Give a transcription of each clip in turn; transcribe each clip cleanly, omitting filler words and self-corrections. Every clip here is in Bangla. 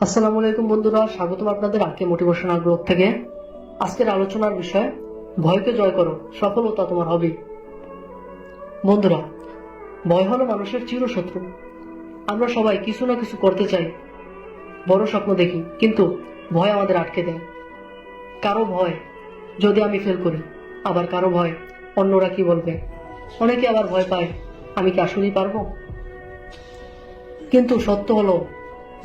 আসসালামু আলাইকুম বন্ধুরা, স্বাগতম আপনাদের আজকে মোটিভেশনাল ব্লগ থেকে। আজকের আলোচনার বিষয়, ভয়কে জয় করো, সফলতা তোমার হবে। বন্ধুরা, ভয় হলো মানুষের চিরশত্রু। আমরা সবাই কিছু না কিছু করতে চাই, বড় স্বপ্ন দেখি, কিন্তু ভয় আমাদের আটকে দেয়। কারো ভয় যদি আমি ফেল করি, আবার কারো ভয় অন্যরা কি বলবে। অনেকে আবার ভয় পায় আমি কি আসলেই পারবো। কিন্তু সত্য হলো,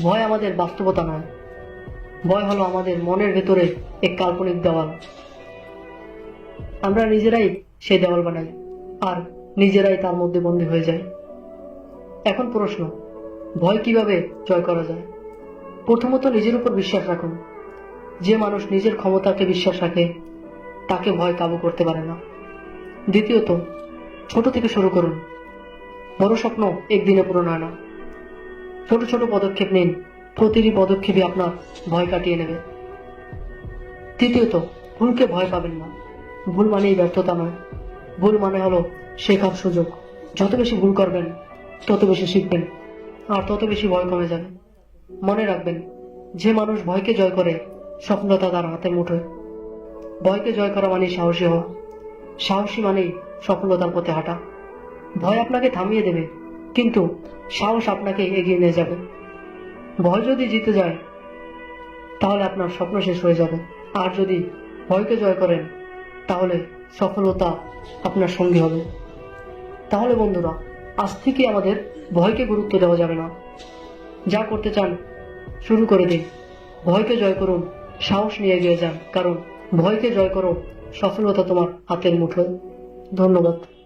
ভয় আমাদের বাস্তবতা নয়। ভয় হলো আমাদের মনের ভেতরে এক কাল্পনিক দেওয়াল। আমরা নিজেরাই সেই দেওয়াল বানাই আর নিজেরাই তার মধ্যে বন্দী হয়ে যাই। এখন প্রশ্ন, ভয় কিভাবে জয় করা যায়? প্রথমত, নিজের উপর বিশ্বাস রাখুন। যে মানুষ নিজের ক্ষমতাকে বিশ্বাস রাখে, তাকে ভয় কাবু করতে পারে না। দ্বিতীয়ত, ছোট থেকে শুরু করুন। বড় স্বপ্ন একদিনে পূরণ হয় না। ছোট ছোট পদক্ষেপ নিন, প্রতিটি পদক্ষেপই আপনার ভয় কাটিয়ে নেবে। তৃতীয়ত, ভুলকে ভয় পাবেন না। ভুল মানেই ব্যর্থতা নয়, ভুল মানে হলো শেখার সুযোগ। যত বেশি ভুল করবেন, তত বেশি শিখবেন, আর তত বেশি ভয় কমে যাবে। মনে রাখবেন, যে মানুষ ভয়কে জয় করে, সফলতা তার হাতের মুঠোয়। ভয়কে জয় করা মানেই সাহসী হওয়া, সাহসী মানেই সফলতার পথে হাঁটা। ভয় আপনাকে থামিয়ে দেবে, কিন্তু সাহস আপনাকে এগিয়ে নিয়ে যাবে। ভয় যদি জিতে যায়, তাহলে আপনার স্বপ্ন শেষ হয়ে যাবে। আর যদি ভয়কে জয় করেন, তাহলে সফলতা আপনার সঙ্গী হবে। তাহলে বন্ধুরা, আজ থেকে আমাদের ভয়কে গুরুত্ব দেওয়া যাবে না। যা করতে চান শুরু করে দিন। ভয়কে জয় করুন, সাহস নিয়ে এগিয়ে যান, কারণ ভয়কে জয় করো, সফলতা তোমার হাতের মুঠোয়। ধন্যবাদ।